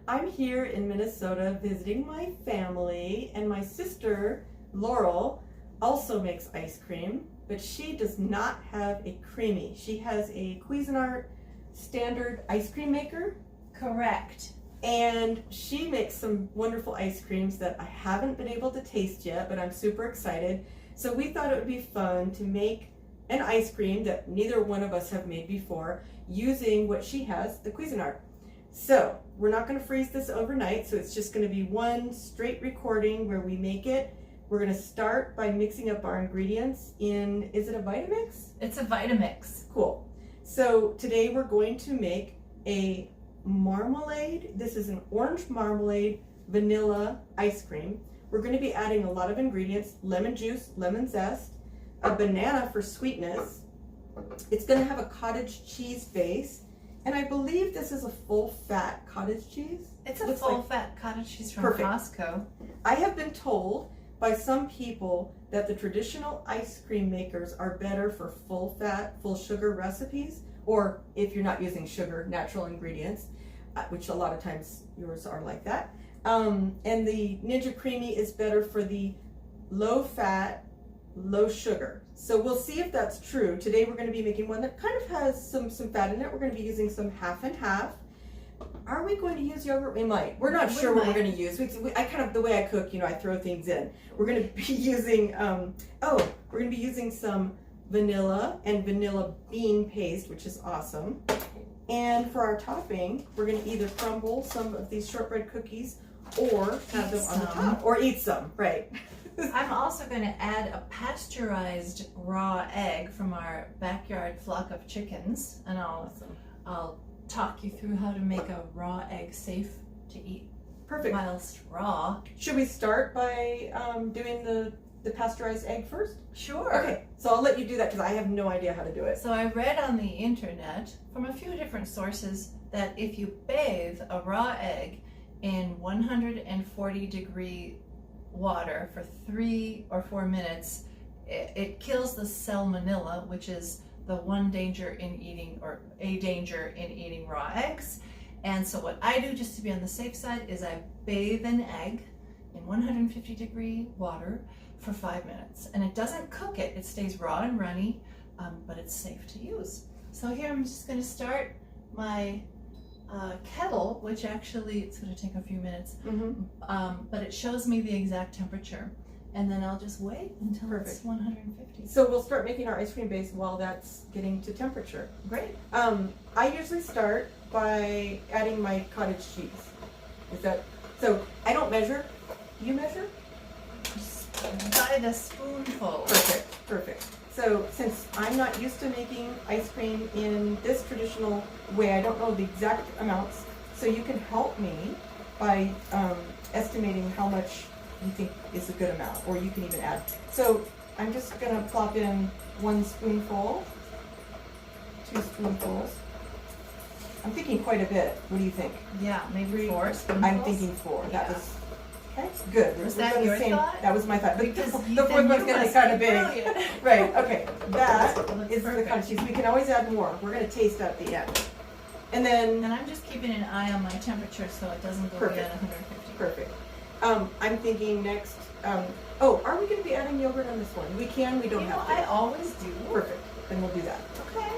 I'm here in Minnesota visiting my family, and my sister, Laurel, also makes ice cream, but she does not have a CREAMi. She has a Cuisinart standard ice cream maker. Correct. And she makes some wonderful ice creams that I haven't been able to taste yet, but I'm super excited. So we thought it would be fun to make an ice cream that neither one of us have made before using what she has, the Cuisinart. So we're not going to freeze this overnight, so it's just going to be one straight recording where we make it. We're going to start by mixing up our ingredients in, is it a Vitamix? It's a Vitamix. Cool. So today we're going to make a marmalade. This is an orange marmalade vanilla ice cream. We're going to be adding a lot of ingredients: lemon juice, lemon zest, a banana for sweetness. It's going to have a cottage cheese base, and I believe this is a full-fat cottage cheese. It's a full-fat cottage cheese from Costco. I have been told by some people that the traditional ice cream makers are better for full-fat, full-sugar recipes, or if you're not using sugar, natural ingredients, which a lot of times yours are like that. And the Ninja CREAMi is better for the low-fat, low sugar. So we'll see if that's true. Today we're going to be making one that kind of has some fat in it. We're going to be using some half and half. Are we going to use yogurt? We might. We're not sure what we're going to use. The way I cook, I throw things in. We're going to be using, we're going to be using some vanilla and vanilla bean paste, which is awesome. And for our topping, we're going to either crumble some of these shortbread cookies or have them on the top, or eat some, right? I'm also going to add a pasteurized raw egg from our backyard flock of chickens, and I'll talk you through how to make a raw egg safe to eat. Perfect. Whilst raw. Should we start by doing the pasteurized egg first? Sure. Okay, so I'll let you do that because I have no idea how to do it. So I read on the internet from a few different sources that if you bathe a raw egg in 140-degree water for 3 or 4 minutes, it kills the salmonella, which is the one danger in eating, or a danger in eating raw eggs. And so what I do, just to be on the safe side, is I bathe an egg in 150-degree water for 5 minutes. And it doesn't cook it, it stays raw and runny, but it's safe to use. So here I'm just going to start my kettle, which actually it's going to take a few minutes, but it shows me the exact temperature. And then I'll just wait until it's 150. So we'll start making our ice cream base while that's getting to temperature. Great. I usually start by adding my cottage cheese. So I don't measure. Do you measure? By the spoonful. Perfect. So since I'm not used to making ice cream in this traditional way, I don't know the exact amounts, so you can help me by estimating how much you think is a good amount, or you can even add. So I'm just going to plop in 1 spoonful, 2 spoonfuls. I'm thinking quite a bit. What do you think? Yeah, maybe 4 spoonfuls. I'm thinking 4. Yeah. That was okay. Good. Was that your thought? That was my thought. But Because the fourth one's going to be kind of big. Right. Okay. That is the cottage cheese. We can always add more. We're going to taste at the end. And then. And I'm just keeping an eye on my temperature so it doesn't go beyond 150. Perfect. I'm thinking next. Are we going to be adding yogurt on this one? We can. We don't have to. I always do. Perfect. Then we'll do that. Okay.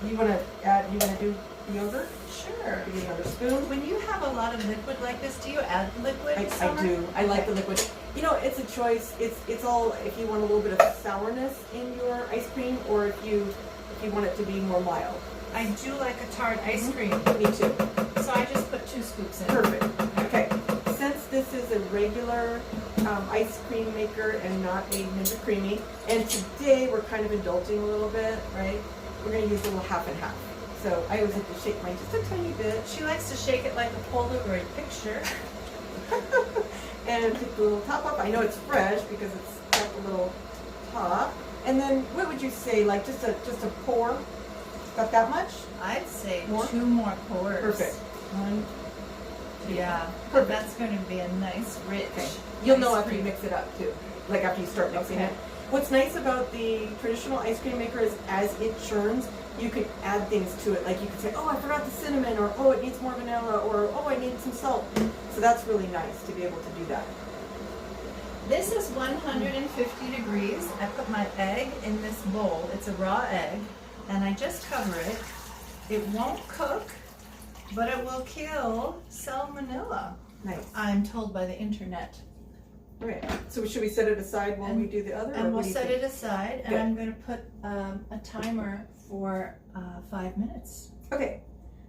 You want to add? You want to do yogurt? Sure. Give me another spoon. When you have a lot of liquid like this, do you add liquid? I do. I like the liquid. It's a choice. It's all if you want a little bit of sourness in your ice cream, or if you want it to be more mild. I do like a tart ice cream. Me too. So I just put 2 scoops in. Perfect. Okay. Since this is a regular ice cream maker and not a Ninja CREAMi, and today we're kind of indulging a little bit, right? We're going to use a little half and half. So I always have to shake mine just a tiny bit. She likes to shake it like a Polaroid picture. And take the little top off. I know it's fresh because it's got the little top. And then what would you say, like just a pour? About that much? I'd say more? 2 more pours. Perfect. 1, 2. Yeah. Perfect. That's going to be a nice, rich. Okay. You'll know after you mix it up too. Like after you start mixing it. What's nice about the traditional ice cream maker is as it churns, you can add things to it. Like you could say, oh, I forgot the cinnamon, or oh, it needs more vanilla, or oh, I need some salt. So that's really nice to be able to do that. This is 150 degrees. I put my egg in this bowl. It's a raw egg, and I just cover it. It won't cook, but it will kill salmonella. Nice. I'm told by the internet. All right. So should we set it aside while we do the other? And we'll set it aside, and Good. I'm going to put a timer for 5 minutes. Okay.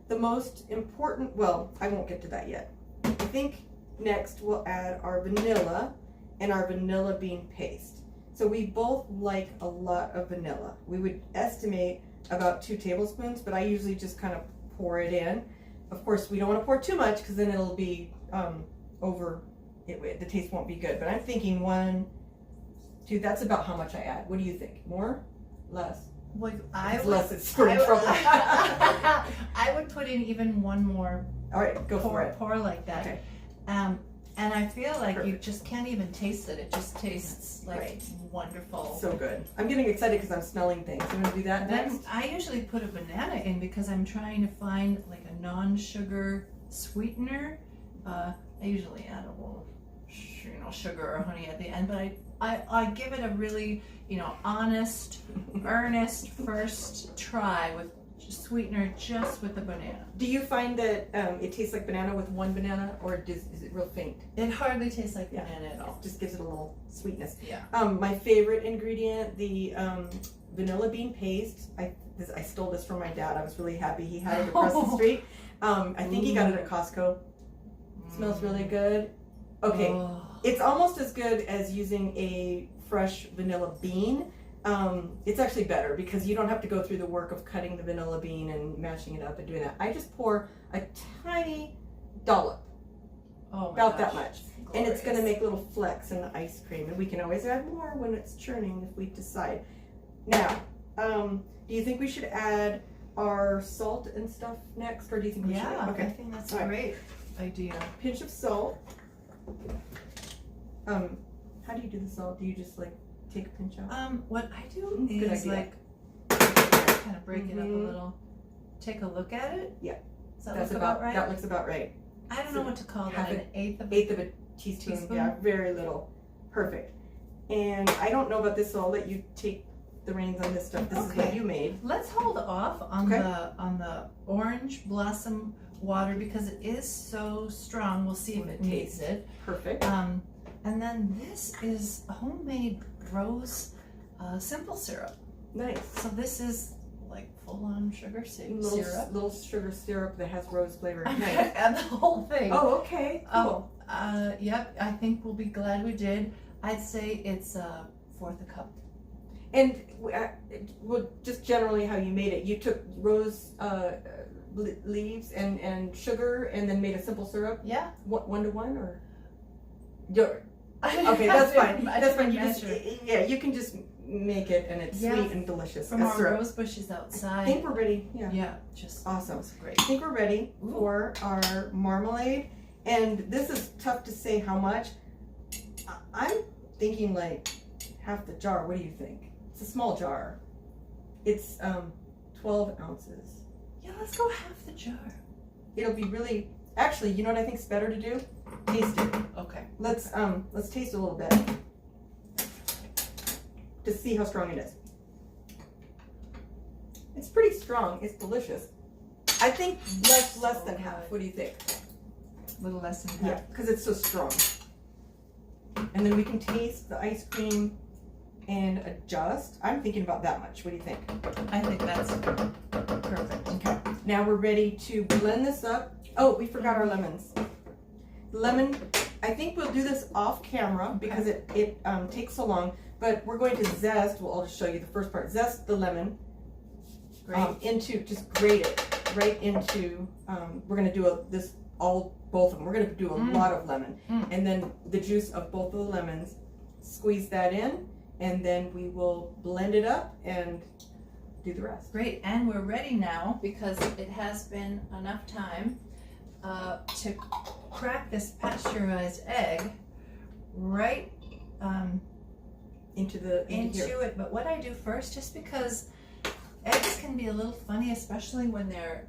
The most important, well, I won't get to that yet. I think next we'll add our vanilla and our vanilla bean paste. So we both like a lot of vanilla. We would estimate about 2 tablespoons, but I usually just kind of pour it in. Of course, we don't want to pour too much because then it'll be the taste won't be good. But I'm thinking 1, 2, that's about how much I add. What do you think? More? Less? Well, Less, it's we're in trouble. I would put in even one more. All right, go for it. Pour like that. Okay. And I feel like you Perfect. just can't even taste it. It just tastes like wonderful. So good. I'm getting excited because I'm smelling things. You want to do that Then next? I usually put a banana in because I'm trying to find like a non-sugar sweetener. I usually add a little, sugar or honey at the end, but I give it a really, honest, earnest first try with sweetener just with the banana. Do you find that it tastes like banana with one banana, or is it real faint? It hardly tastes like banana at all. Just gives it a little sweetness. Yeah. My favorite ingredient, the vanilla bean paste. I stole this from my dad. I was really happy he had it across the street. I think he got it at Costco. Smells really good. Okay, it's almost as good as using a fresh vanilla bean. It's actually better because you don't have to go through the work of cutting the vanilla bean and mashing it up and doing that. I just pour a tiny dollop, about that much, and it's going to make little flecks in the ice cream. And we can always add more when it's churning if we decide. Now, do you think we should add our salt and stuff next, or do you think we should? Okay. I think that's a great idea. Pinch of salt. How do you do the salt? Do you just like take a pinch out? What I do Good is idea. kind of break it up a little. Take a look at it. Yeah. Does that look about right? That looks about right. I don't know what to call that. An eighth of a teaspoon. Yeah, very little. Perfect. And I don't know about this, so I'll let you take the reins on this stuff. This is what you made. Let's hold off on the orange blossom water because it is so strong. We'll see if it needs it. Perfect. And then this is homemade rose simple syrup. Nice. So this is like full-on sugar syrup. Little sugar syrup that has rose flavor. Nice. And the whole thing. Oh, okay. Cool. Yep. I think we'll be glad we did. I'd say it's a fourth a cup. And well, just generally how you made it. You took rose leaves and sugar and then made a simple syrup? Yeah. 1 to 1 or? Okay, that's fine. That's fine. You can just make it and it's sweet and delicious. From our rose bushes outside. I think we're ready. Yeah. Yeah, just awesome. That's great. I think we're ready for our marmalade. And this is tough to say how much. I'm thinking like half the jar. What do you think? It's a small jar. It's 12 ounces. Yeah, let's go half the jar. It'll be really. Actually, you know what I think is better to do? Taste it. Okay. Let's taste a little bit to see how strong it is. It's pretty strong. It's delicious. I think less than half. What do you think? A little less than half. Yeah, because it's so strong. And then we can taste the ice cream and adjust. I'm thinking about that much. What do you think? I think that's perfect. Okay. Now we're ready to blend this up. Oh, we forgot our lemons. Lemon, I think we'll do this off camera because it takes so long, but we're going to zest, well, I'll just show you the first part. Zest the lemon just grate it right into, we're going to do both of them. We're going to do a lot of lemon. And then the juice of both of the lemons, squeeze that in, and then we will blend it up and do the rest. Great, and we're ready now because it has been enough time to crack this pasteurized egg right into here. it. But what I do first, just because Eggs can be a little funny, especially when they're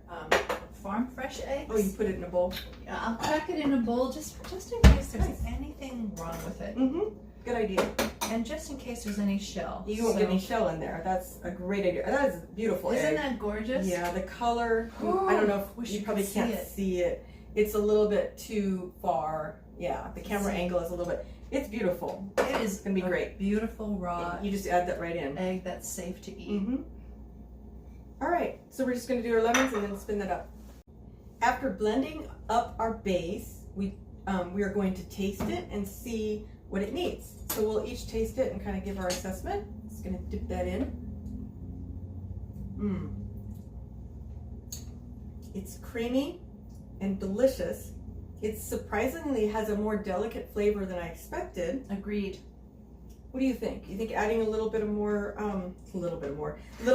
farm fresh eggs. Oh, you put it in a bowl? Yeah, I'll crack it in a bowl just in case there's anything wrong with it. Mm-hmm. Good idea. And just in case there's any shell. You won't get any shell in there. That's a great idea. That is a beautiful egg. Isn't that gorgeous? Yeah, the color, I don't know if you probably can't see it. It's a little bit too far. Yeah, the camera angle is a little bit, it's beautiful. It is going to be great. Beautiful raw You just add that right in. egg that's safe to eat. Mm-hmm. All right, so we're just going to do our lemons and then spin that up. After blending up our base, we are going to taste it and see what it needs. So we'll each taste it and kind of give our assessment. Just going to dip that in. It's creamy and delicious. It surprisingly has a more delicate flavor than I expected. Agreed. What do you think? You think adding a little bit more of the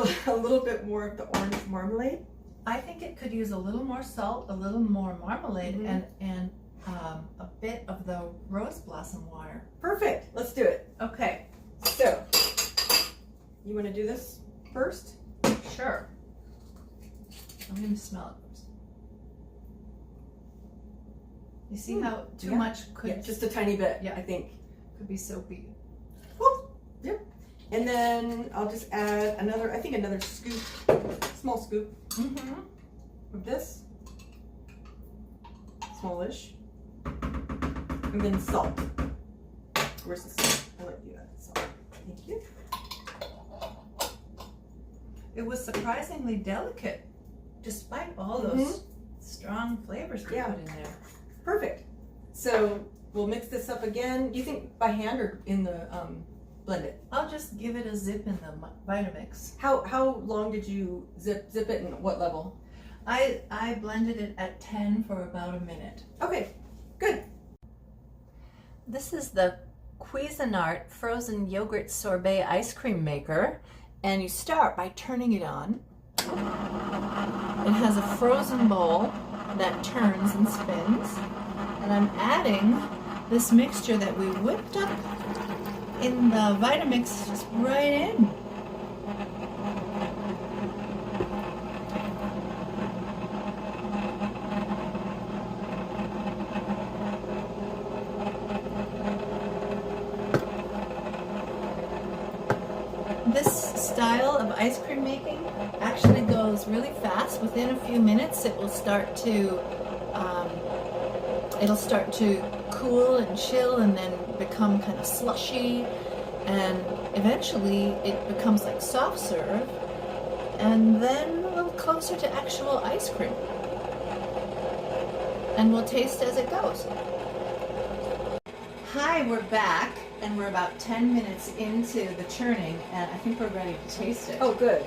orange marmalade? I think it could use a little more salt, a little more marmalade, and a bit of the rose blossom water. Perfect. Let's do it. Okay. So, you want to do this first? Sure. I'm going to smell it first. You see how too much could just a tiny bit. Yeah, I think could be soapy. Whoop. Yep. And then I'll just add another scoop, small scoop of this, smallish, and then salt. Where's the salt? I'll let you add the salt. Thank you. It was surprisingly delicate, despite all those strong flavors we put in there. Perfect. So we'll mix this up again. Do you think by hand or in the blend it? I'll just give it a zip in the Vitamix. How long did you zip it and what level? I blended it at 10 for about a minute. Okay, good. This is the Cuisinart frozen yogurt sorbet ice cream maker, and you start by turning it on. It has a frozen bowl that turns and spins, and I'm adding this mixture that we whipped up in the Vitamix just right in. This style of ice cream making actually goes really fast. Within a few minutes it will start to cool and chill and then become kind of slushy, and eventually it becomes like soft serve and then a little closer to actual ice cream. And we'll taste as it goes. Hi, we're back, and we're about 10 minutes into the churning, and I think we're ready to taste it. Oh, good.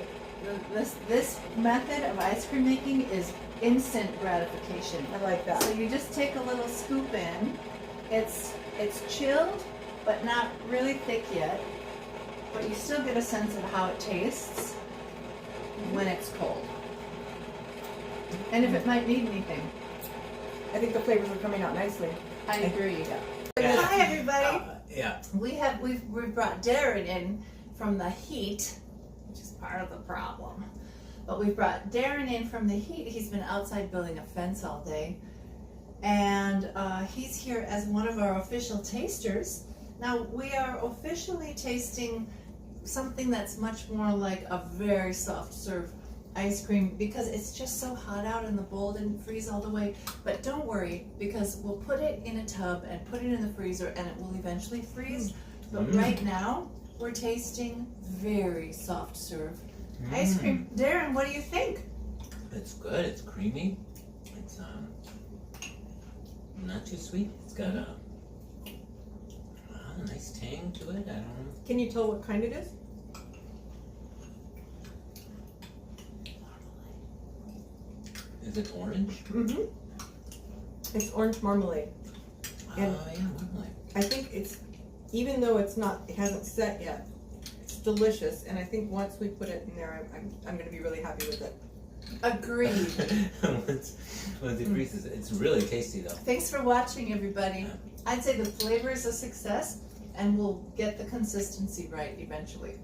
This method of ice cream making is instant gratification. I like that. So you just take a little scoop in. It's chilled, but not really thick yet. But you still get a sense of how it tastes when it's cold. And if it might need anything. I think the flavors are coming out nicely. I agree. Yeah. Hi everybody. Yeah. We've brought Darren in from the heat, which is part of the problem. But we've brought Darren in from the heat. He's been outside building a fence all day, and he's here as one of our official tasters. Now we are officially tasting something that's much more like a very soft serve ice cream because it's just so hot out and the bowl didn't freeze all the way. But don't worry, because we'll put it in a tub and put it in the freezer and it will eventually freeze. But right now we're tasting very soft serve ice cream. Darren, what do you think? It's good. It's creamy. It's not too sweet. It's got a nice tang to it. I don't know. Can you tell what kind it is? Is it orange? It's orange marmalade. And yeah, marmalade. I think it's, even though it hasn't set yet, it's delicious. And I think once we put it in there, I'm going to be really happy with it. Agreed. once it freezes, it's really tasty though. Thanks for watching, everybody. I'd say the flavor is a success, and we'll get the consistency right eventually.